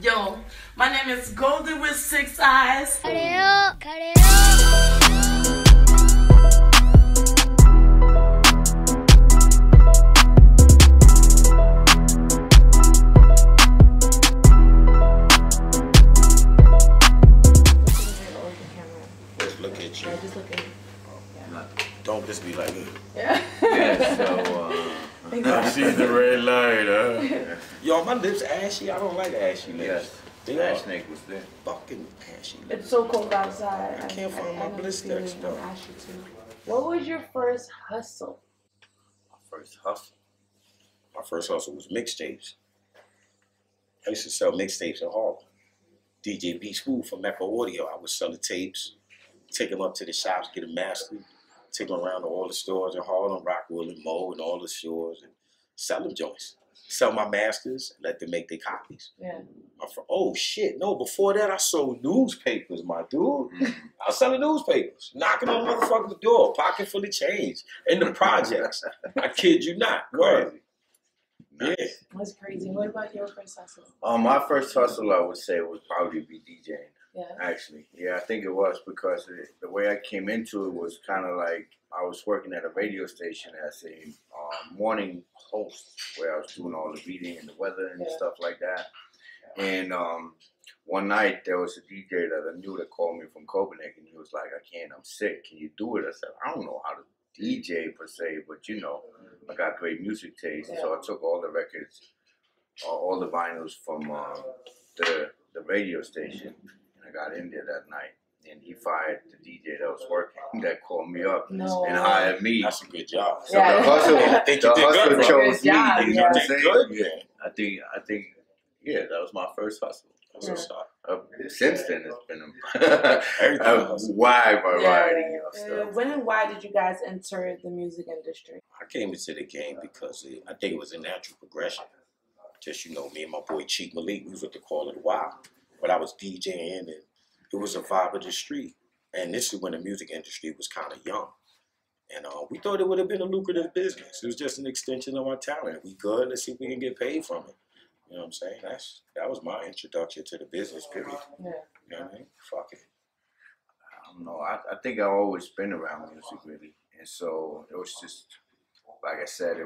Yo, my name is Golden with 6 eyes. Let's look at you. Yeah, just look at me. Don't just be like it. Yeah. Yeah, so, I see the red light, huh? Yo, my lips ashy. I don't like ashy lips. yes, They that are snake was there. fucking ashy lips. It's so cold outside. I can't find my know bliss the feeling. sticks, though. I'm ashy too. What was your first hustle? My first hustle. My first hustle was mixtapes. I used to sell mixtapes in Harlem. DJ B Smooth from Echo Audio. I was selling tapes, take them up to the shops, get them mastered, take them around to all the stores in Harlem, Rockville and Mo and all the stores and sell them joints. Sell my masters, let them make their copies. Yeah. Oh shit, no, before that I sold newspapers, my dude. I was selling newspapers, knocking on motherfucking door, pocket full of change, in the projects. I kid you not. Word. Yeah. That's crazy. What about your first hustle? My first hustle, I would say, would probably be DJing. Yeah. Actually, yeah, I think it was because the way I came into it was kind of like I was working at a radio station as a morning host, where I was doing all the reading and the weather and stuff like that. And one night there was a DJ that I knew that called me from Copenhagen. He was like, I'm sick. Can you do it? I said, I don't know how to DJ per se, but you know, I got great music taste. Yeah. So I took all the records, all the vinyls from the radio station. I got in there that night, and he fired the DJ that was working that called me up and hired me. That's a good job. So the hustle, I think you the did hustle good, bro. chose Good job, me. You yeah. know what I'm You did saying? good? Yeah. I think, yeah, that was my first hustle. That's what's up. Since then, it's been Everything a else. wide variety of Yeah. stuff. When and why did you guys enter the music industry? I came into the game because I think it was a natural progression. Just, you know, me and my boy Chief Malik, we was at the Call of the Wild. But I was DJing, and it was a vibe of the street. And this is when the music industry was kind of young. And we thought it would have been a lucrative business. It was just an extension of our talent. We good, let's see if we can get paid from it. You know what I'm saying? That was my introduction to the business, period. Yeah. You know what I mean? Fuck it. I don't know. I think I've always been around music, really. And so it was just, like I said, I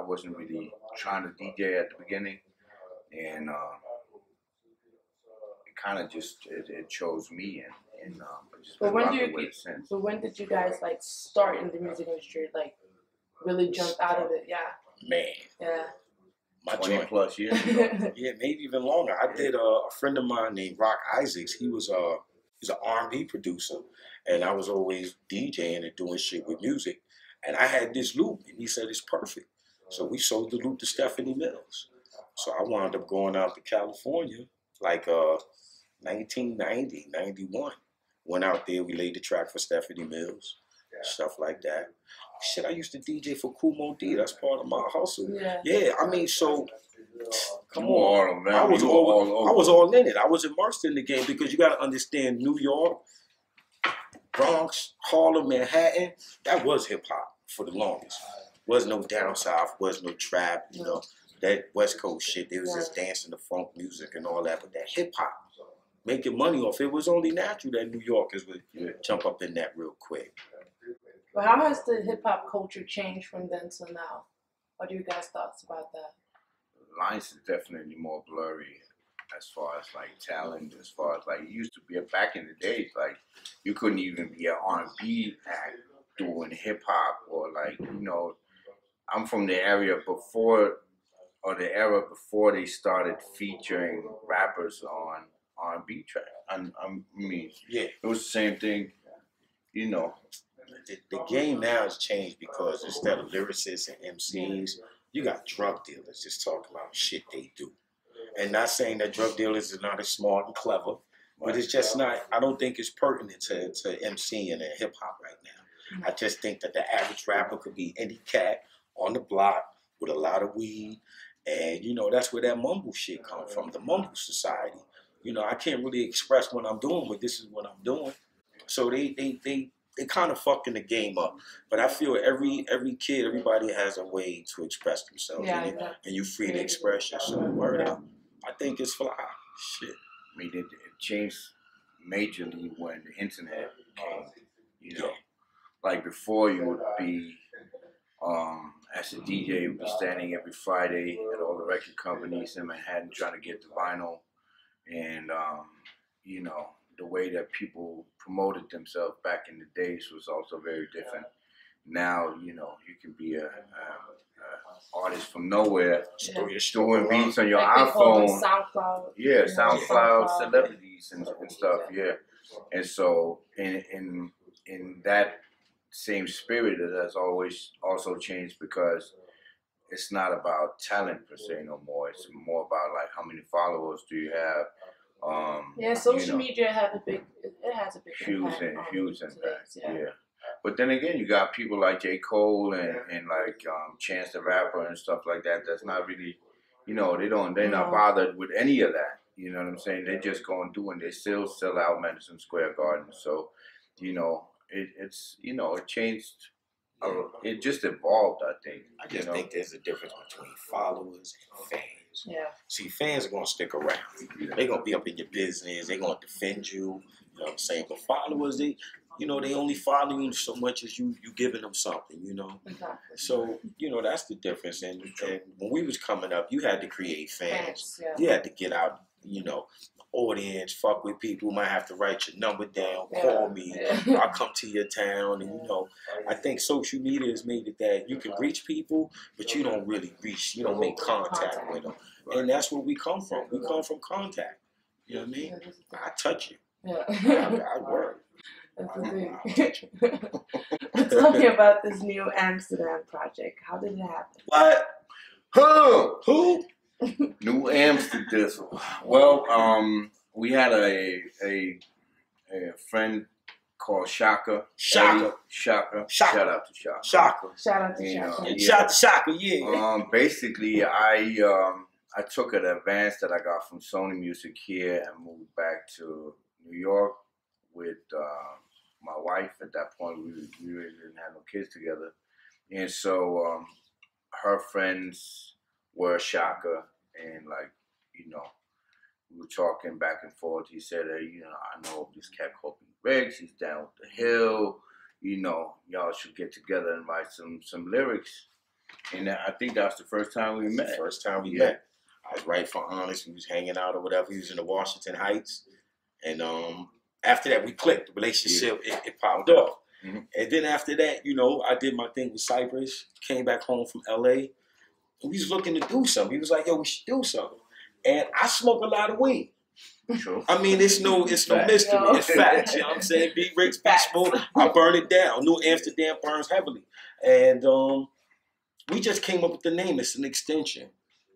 wasn't really trying to DJ at the beginning. And it kind of just, it chose me. And just But been rocking with it since. So when did you guys like start in the music industry? Like really jump out of it? Yeah. Man. Yeah. My 20 joint. plus years ago. Yeah, maybe even longer. I did a friend of mine named Rock Isaacs. He's an R&B producer, and I was always DJing and doing shit with music. And I had this loop, and he said it's perfect. So we sold the loop to Stephanie Mills. So I wound up going out to California, like 1990, 91. Went out there, we laid the track for Stephanie Mills, stuff like that. Shit, I used to DJ for Kumo D. That's part of my hustle. Yeah, I mean, so come on. I was all in it. I was immersed in the game because you got to understand New York, Bronx, Harlem, Manhattan. That was hip hop for the longest. Was no down south, was no trap. You know that West Coast shit. It was just dancing to funk music and all that. But that hip hop, making money off it was only natural that New Yorkers would jump up in that real quick. Well, how has the hip hop culture changed from then to now? What are you guys' thoughts about that? Lines is definitely more blurry as far as like talent, as far as like it used to be back in the days, like you couldn't even be an R&B act doing hip hop or like, you know, I'm from the area before the era before they started featuring rappers on R&B track. I mean, yeah, it was the same thing, you know. The game now has changed because instead of lyricists and MCs, you got drug dealers just talking about shit they do. And not saying that drug dealers are not as smart and clever, but it's just not, I don't think it's pertinent to MCing and hip hop right now. I just think that the average rapper could be any cat on the block with a lot of weed. And, you know, that's where that mumble shit comes from, the mumble society. You know, I can't really express what I'm doing, but this is what I'm doing. So they kind of fucking the game up. But I feel every kid, everybody has a way to express themselves. And you're free to express yourself. Word up. I think it's fly. Shit. I mean, it changed majorly when the internet came. You know, like before you would be, as a DJ, you'd be standing every Friday at all the record companies in Manhattan trying to get the vinyl, and you know, the way that people promoted themselves back in the days was also very different. Now, you know, you can be a artist from nowhere, doing beats on your like iPhone. SoundCloud. Yeah, SoundCloud celebrities and stuff. Yeah, and so in that same spirit, it has always also changed because it's not about talent per se no more. It's more about like how many followers do you have. Yeah, social you know, media has a big huge impact. impact. Yeah. But then again, you got people like J. Cole and like Chance the Rapper and stuff like that. That's not really, you know, they're not bothered with any of that. You know what I'm saying? They just go and do, and they still sell out Madison Square Garden. So, you know, it's you know, it changed. It just evolved, I think. I just think there's a difference between followers and fans. Yeah. See, fans are gonna stick around. They're gonna be up in your business. They're gonna defend you. You know what I'm saying? But followers, they only follow you so much as you giving them something. You know. Exactly. So that's the difference. And when we was coming up, you had to create fans. Yeah. You had to get out. Audience, fuck with people. Might have to write your number down, call me. I'll come to your town, and I think social media has made it that you can reach people, but you don't really reach. You don't make contact with them, and that's where we come from. We come from contact. You know what I mean? I touch you. Yeah. I work. That's the thing. Tell me about this Nu Amsterdam project. How did it happen? What? Who? Nu Amsterdam. Well, we had a friend called Shaka. Shaka. Shout out to Shaka. Shaka. Shout out to Shaka. Shout out to Shaka, yeah. Basically, I took an advance that I got from Sony Music here and moved back to New York with my wife. At that point, we really didn't have no kids together, and so her friends were Shaka, and we were talking back and forth. He said, "Hey, I know of this cat called Rex. He's down with the hill. Y'all should get together and write some lyrics." And I think that was the first time we met. First time we met. I was right for honest. We was hanging out or whatever. He was in the Washington Heights, and after that we clicked. The relationship it popped off. Mm-hmm. And then after that, I did my thing with Cypress. Came back home from LA. And we was looking to do something. He was like, "Yo, we should do something." And I smoke a lot of weed. Sure. I mean, it's no mystery. It's facts. You know what I'm saying? Big Rick's, Big Smoke. I burn it down. Nu Amsterdam burns heavily. And we just came up with the name. It's an extension.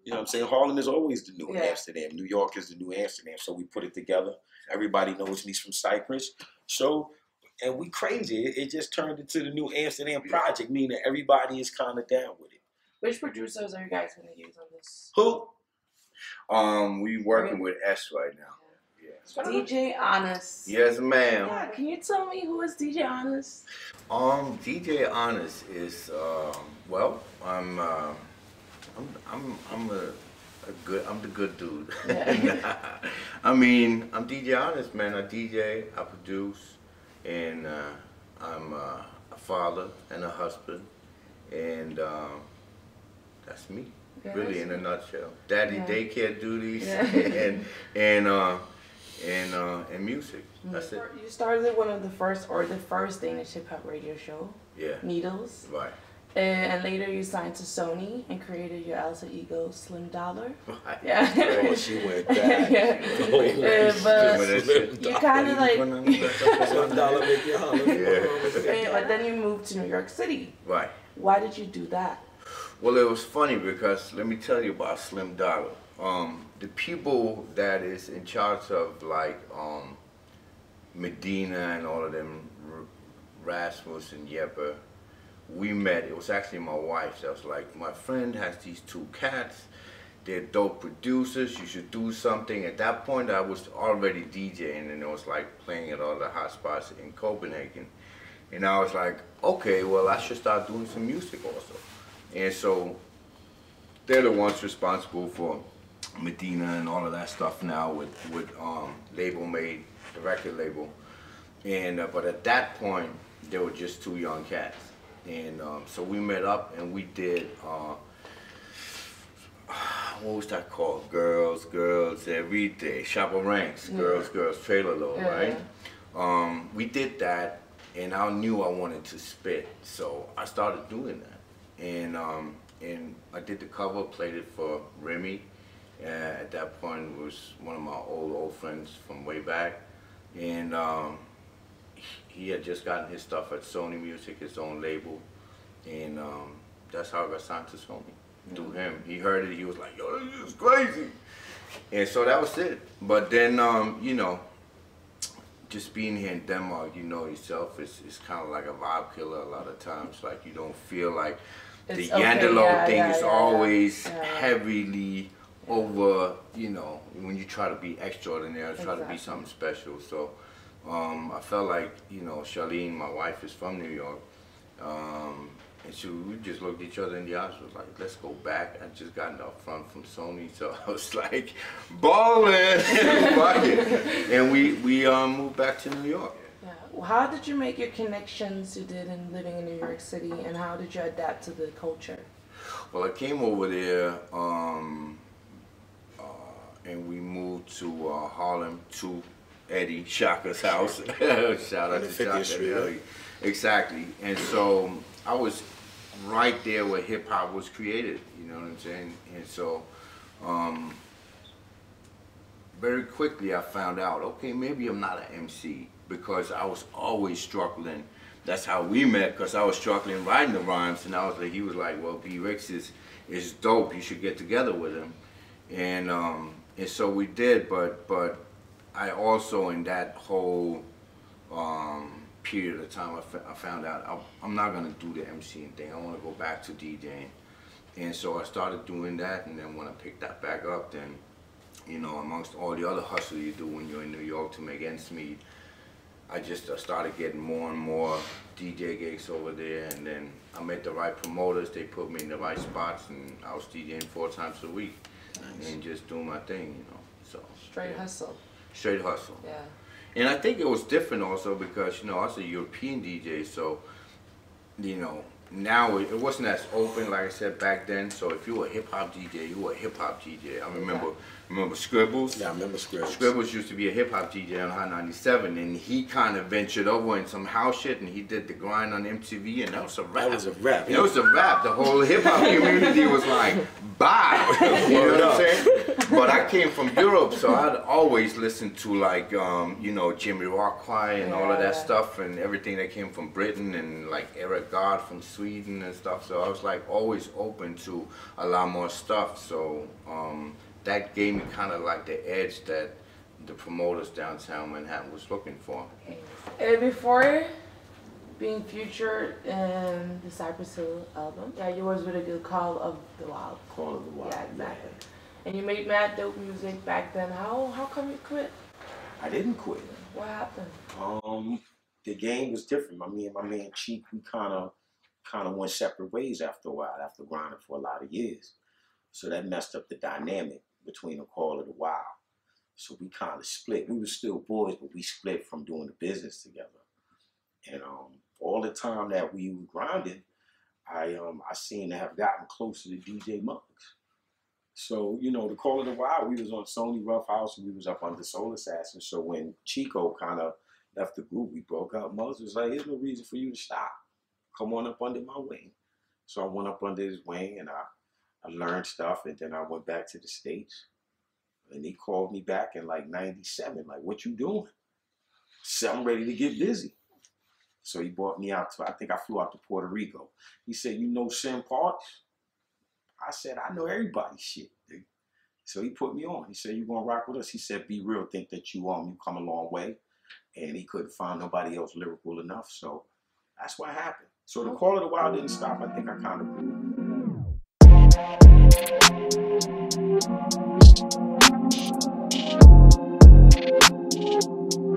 You know what I'm saying? Harlem is always the New Amsterdam. New York is the New Amsterdam. So we put it together. Everybody knows me from Cypress. So, and we crazy. It just turned into the Nu Amsterdam project, meaning everybody is kind of down with it. Which producers are you guys going to use on this? Who? We working with S right now. Yeah. DJ Honest. Yes, ma'am. Yeah, can you tell me who is DJ Honest? DJ Honest is I'm the good dude. Yeah. I mean, I'm DJ Honest, man. I DJ, I produce, and I'm a father and a husband, and that's me. Yeah, really, in a nutshell. Daddy daycare duties and music. That's it. You started one of the first Danish hip hop radio show. Yeah. Needles. Right. And later you signed to Sony and created your alter ego Slim Dollar. Right. Yeah. Oh, she went back. But you kind of like Slim Dollar make you holler. But then you moved to New York City. Right. Why did you do that? Well, it was funny because let me tell you about Slim Dollar. The people that is in charge of Medina and all of them, Rasmus and Yepper, we met. It was actually my wife that was like, "My friend has these two cats. They're dope producers. You should do something." At that point, I was already DJing, and it was like playing at all the hot spots in Copenhagen. And I was like, okay, well, I should start doing some music also. And so they're the ones responsible for Medina and all of that stuff now with label made, the record label. And but at that point, they were just two young cats. And so we met up and we did, what was that called? Girls Every Day, Shopper Ranks, Girls, Trailer Load, right? We did that, and I knew I wanted to spit, so I started doing that. And I did the cover, played it for Remy. At that point, it was one of my old friends from way back. And he had just gotten his stuff at Sony Music, his own label. And that's how I got signed to Sony, through him. He heard it, he was like, yo, this is crazy. And so that was it. But then, you know, just being here in Denmark, you know yourself, it's kind of like a vibe killer a lot of times. Like, you don't feel like the Yandelo thing is always heavily over, you know, when you try to be extraordinary, try to be something special. So I felt like, you know, Charlene, my wife, is from New York. And we just looked each other in the eyes, was like, let's go back. I just gotten up front from Sony, so I was like, ballin', and we moved back to New York. Yeah. Well, how did you make your connections you did in living in New York City, and how did you adapt to the culture? Well, I came over there, and we moved to Harlem, to Eddie Shaka's house. Shout out to Shaka. Exactly. And so I was right there where hip hop was created, you know what I'm saying? And so very quickly I found out, okay, maybe I'm not an MC, because I was always struggling. That's how we met, because I was struggling writing the rhymes, and I was like, he was like, well, B. Ricks is dope, you should get together with him. And so we did, but I also, in that whole period of time, I found out I'm not gonna do the MCing thing. I want to go back to DJing, and so I started doing that. And then when I picked that back up, then, you know, amongst all the other hustle you do when you're in New York to make ends meet, I just started getting more and more DJ gigs over there. And then I met the right promoters. They put me in the right spots, and I was DJing 4 times a week. Nice. And just doing my thing, you know. So straight hustle. Straight hustle. Yeah. And I think it was different also because, you know, I was a European DJ, so, you know, now it wasn't as open, like I said, back then. So if you were a hip-hop DJ, you were a hip-hop DJ. I remember Scribbles? Yeah, I remember Scribbles. Scribbles used to be a hip-hop DJ on Hot 97, and he kind of ventured over in some house shit, and he did the grind on MTV, and that was a rap. That was a rap. It was a rap. The whole hip-hop community was like, bye. You know what I'm saying? But I came from Europe, so I'd always listened to, like, you know, Jimmy Rockway and all of that stuff, and everything that came from Britain, and like Eric God from Sweden and stuff. So I was like always open to a lot more stuff. So that gave me kind of like the edge that the promoters downtown Manhattan was looking for. And before being featured in the Cypress Hill album, you was with a good Call of the Wild. Call of the Wild. Yeah, exactly. And you made mad dope music back then. How come you quit? I didn't quit. What happened? The game was different. Me and my man Cheek, we kind of went separate ways after a while, after grinding for a lot of years. So that messed up the dynamic between the Call of the Wild. So we kind of split. We were still boys, but we split from doing the business together. And all the time that we were grinding, I seemed to have gotten closer to DJ Muggs. So, you know, the Call of the Wild, we was on Sony Rough House, and we was up under Soul Assassin. So when Chico kind of left the group, we broke up. Muggs was like, there's no reason for you to stop. Come on up under my wing. So I went up under his wing, and I learned stuff, and then I went back to the States. And he called me back in like 97, like, what you doing? So I'm ready to get busy. So he brought me out to, I think I flew out to Puerto Rico. He said, you know Sim Parks? I said, I know everybody's shit, dude. So he put me on. He said, you gonna rock with us? He said, be real, think that you come a long way. And he couldn't find nobody else lyrical enough. So that's what happened. So the Call of the Wild didn't stop. I think I kind of grew.